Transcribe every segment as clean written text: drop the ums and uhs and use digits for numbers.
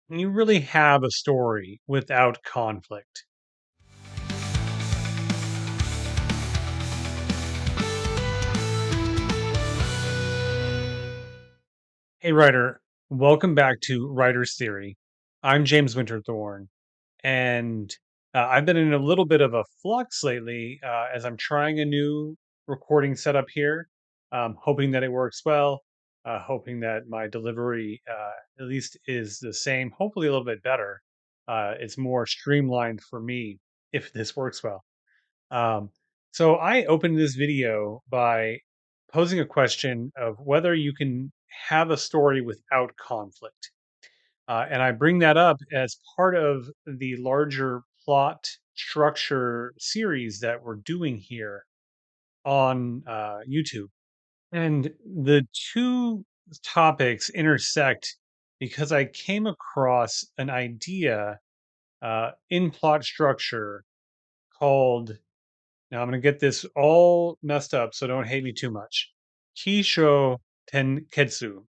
Can you really have a story without conflict? Hey, writer, welcome back to Writer's Theory. I'm James Winterthorn, and I've been in a little bit of a flux lately as I'm trying a new recording setup here, hoping that it works well, hoping that my delivery at least is the same, hopefully a little bit better. It's more streamlined for me if this works well. Um, so I opened this video by posing a question of whether you can have a story without conflict. And I bring that up as part of the larger plot structure series that we're doing here on YouTube. And the two topics intersect because I came across an idea in plot structure called, now I'm going to get this all messed up, so don't hate me too much. Kishotenketsu.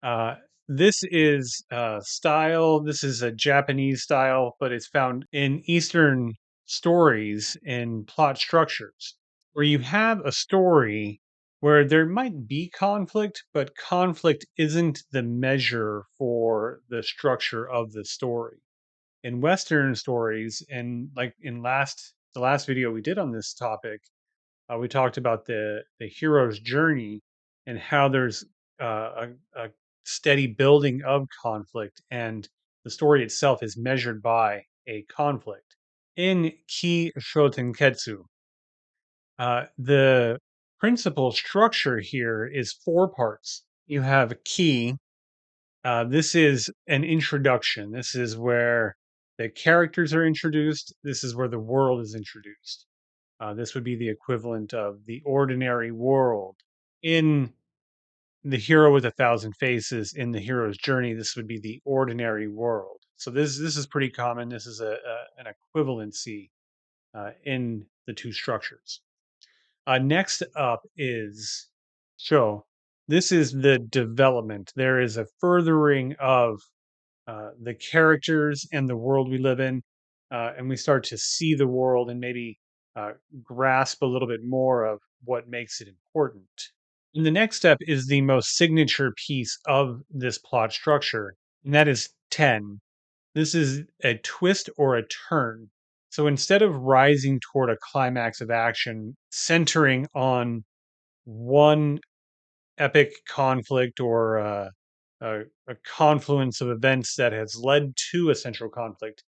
Uh, this is style. This is a Japanese style, but it's found in Eastern stories and plot structures where you have a story where there might be conflict, but conflict isn't the measure for the structure of the story. In Western stories, and like in the last video we did on this topic, we talked about the hero's journey and how there's a steady building of conflict, and the story itself is measured by a conflict. In Ki Shotenketsu, the principal structure here is four parts. You have Ki. This is an introduction. This is where the characters are introduced. This is where the world is introduced. This would be the equivalent of the ordinary world. In the hero with a thousand faces, in the hero's journey, this would be the ordinary world. So this is pretty common. This is an equivalency in the two structures. Next up is show. This is the development. There is a furthering of the characters and the world we live in, and we start to see the world and maybe uh, grasp a little bit more of what makes it important. And the next step is the most signature piece of this plot structure, and that is 10. This is a twist or a turn. So instead of rising toward a climax of action centering on one epic conflict or a confluence of events that has led to a central conflict,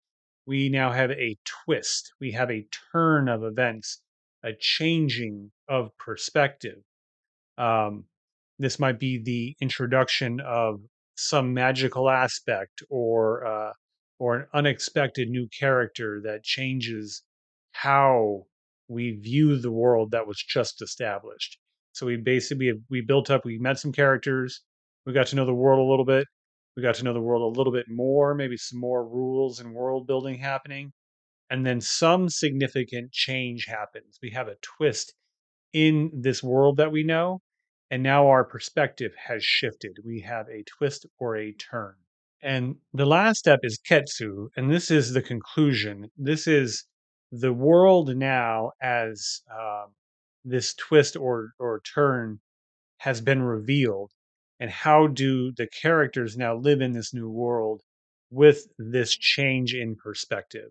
we now have a twist. We have a turn of events, a changing of perspective. Um, this might be the introduction of some magical aspect or an unexpected new character that changes how we view the world that was just established. So we basically we built up, we met some characters, we got to know the world a little bit, we got to know the world a little bit more, maybe some more rules and world building happening, and then some significant change happens. We have a twist in this world that we know, and now our perspective has shifted. We have a twist or a turn. And the last step is Ketsu, and this is the conclusion. This is the world now as this twist or turn has been revealed. And how do the characters now live in this new world with this change in perspective?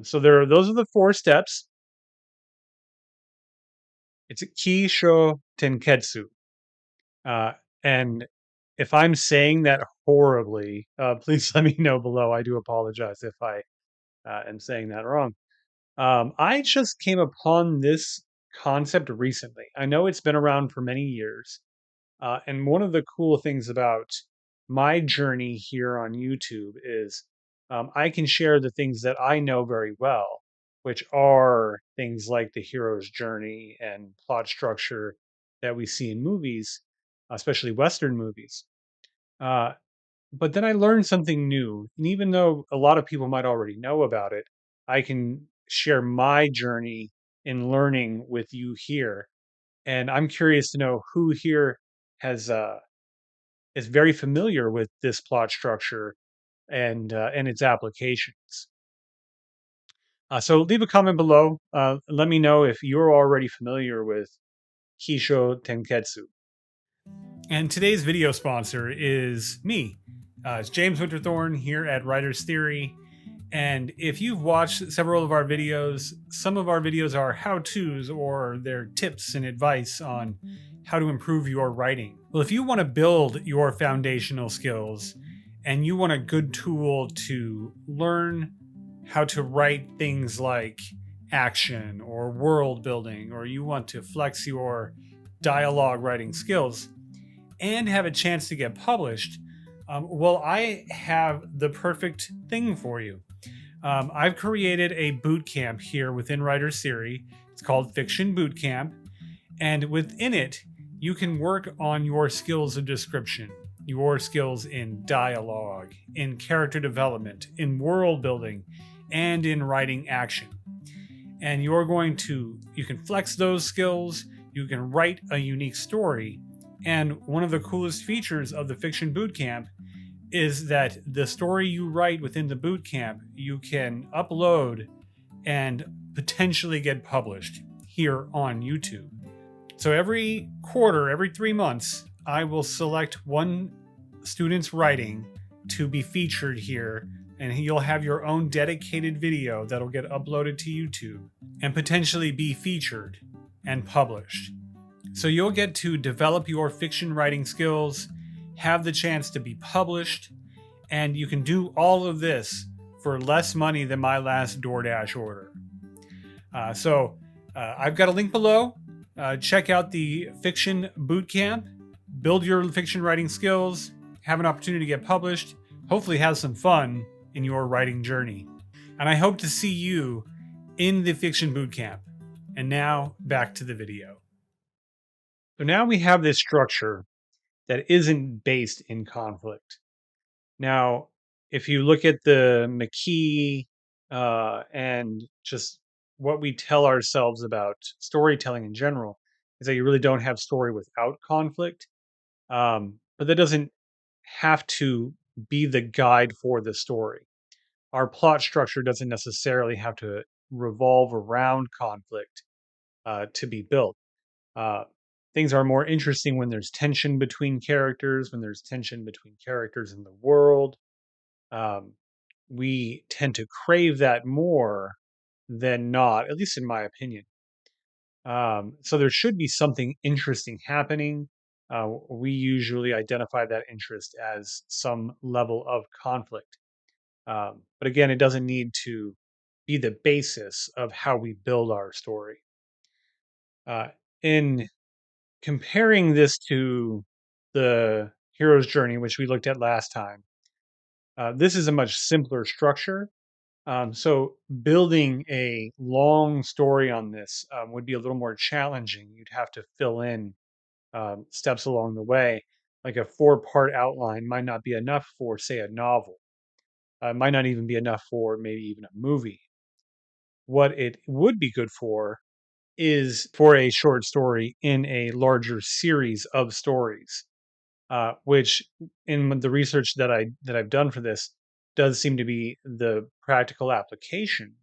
So those are the four steps. It's a Kisho Tenketsu. Uh, and if I'm saying that horribly, please let me know below. I do apologize if I am saying that wrong. I just came upon this concept recently. I know it's been around for many years. And one of the cool things about my journey here on YouTube is I can share the things that I know very well, which are things like the hero's journey and plot structure that we see in movies, especially Western movies. Uh, but then I learned something new. And even though a lot of people might already know about it, I can share my journey in learning with you here. And I'm curious to know who here has is very familiar with this plot structure and its applications. So leave a comment below. Let me know if you're already familiar with Kishotenketsu. And today's video sponsor is me. It's James Winterthorn here at Writer's Theory. And if you've watched several of our videos, some of our videos are how-tos or they're tips and advice on how to improve your writing. Well, if you want to build your foundational skills and you want a good tool to learn how to write things like action or world building, or you want to flex your dialogue writing skills and have a chance to get published, well, I have the perfect thing for you. I've created a boot camp here within Writer's Theory. It's called Fiction Bootcamp. And within it, you can work on your skills of description, your skills in dialogue, in character development, in world building, and in writing action. And you can flex those skills, you can write a unique story. And one of the coolest features of the Fiction Bootcamp is that the story you write within the bootcamp, you can upload and potentially get published here on YouTube. So every quarter, every 3 months, I will select one student's writing to be featured here, and you'll have your own dedicated video that'll get uploaded to YouTube and potentially be featured and published. So you'll get to develop your fiction writing skills, have the chance to be published, and you can do all of this for less money than my last DoorDash order. I've got a link below. Check out the Fiction Bootcamp, build your fiction writing skills, have an opportunity to get published, hopefully have some fun in your writing journey. And I hope to see you in the Fiction Bootcamp. And now back to the video. So now we have this structure that isn't based in conflict. Now, if you look at the McKee and just what we tell ourselves about storytelling in general, is that you really don't have story without conflict. But that doesn't have to be the guide for the story. Our plot structure doesn't necessarily have to revolve around conflict to be built. Uh, Things are more interesting when there's tension between characters, when there's tension between characters in the world. Um, we tend to crave that more than not, at least in my opinion. So there should be something interesting happening. We usually identify that interest as some level of conflict. But again, it doesn't need to be the basis of how we build our story. In comparing this to the hero's journey, which we looked at last time, this is a much simpler structure. So building a long story on this would be a little more challenging. You'd have to fill in steps along the way. Like a 4-part outline might not be enough for, say, a novel. Might not even be enough for maybe even a movie. What it would be good for is for a short story in a larger series of stories, which in the research that I've done for this does seem to be the practical application.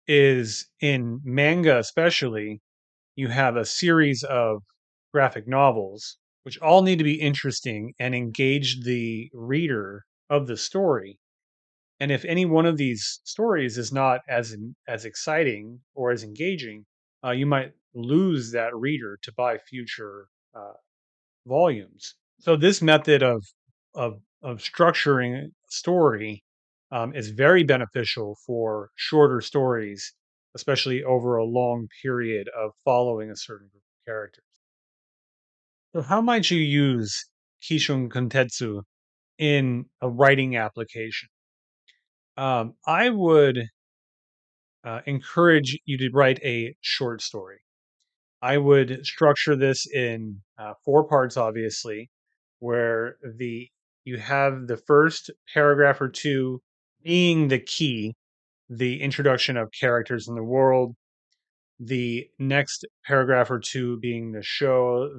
Is in manga, especially, you have a series of graphic novels which all need to be interesting and engage the reader of the story. And if any one of these stories is not as exciting or as engaging, you might lose that reader to buy future volumes. So this method of structuring a story is very beneficial for shorter stories, especially over a long period of following a certain group of characters. So how might you use Kishotenketsu in a writing application? I would encourage you to write a short story. I would structure this in 4 parts, obviously, where the you have the first paragraph or two being the key, the introduction of characters in the world. The next paragraph or two being the show,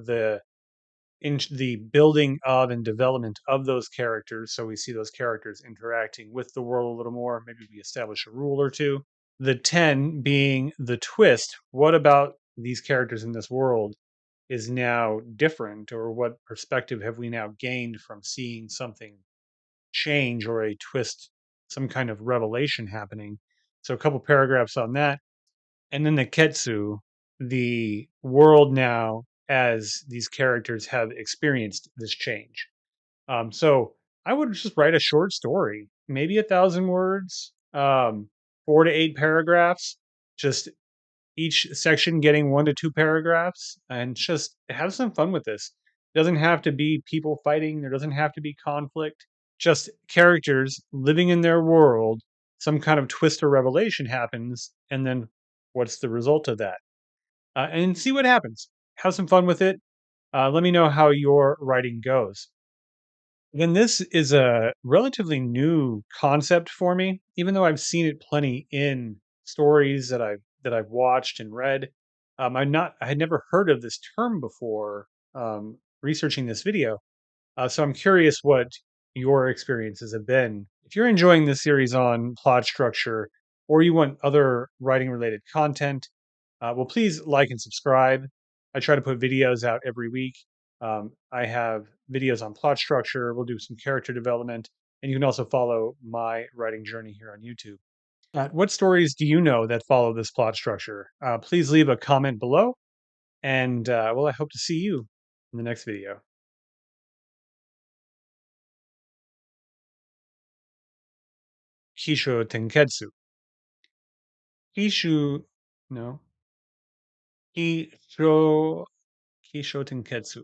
into the building of and development of those characters. So we see those characters interacting with the world a little more. Maybe we establish a rule or two. The 10 being the twist. What about these characters in this world is now different, or what perspective have we now gained from seeing something change or a twist, some kind of revelation happening? So a couple paragraphs on that. And then the Ketsu, the world now as these characters have experienced this change. So I would just write a short story, maybe 1,000 words, 4 to 8 paragraphs, just each section getting 1 to 2 paragraphs, and just have some fun with this. It doesn't have to be people fighting, there doesn't have to be conflict, just characters living in their world. Some kind of twist or revelation happens, and then what's the result of that? And see what happens. Have some fun with it. Let me know how your writing goes. Again, this is a relatively new concept for me, even though I've seen it plenty in stories that I've watched and read. I had never heard of this term before researching this video. So I'm curious what your experiences have been. If you're enjoying this series on plot structure, or you want other writing related content, well, please like and subscribe. I try to put videos out every week. I have videos on plot structure. We'll do some character development, and you can also follow my writing journey here on YouTube. What stories do you know that follow this plot structure? Please leave a comment below, and well, I hope to see you in the next video. Kishotenketsu. Kishu, no, Kisho, Kishotenketsu.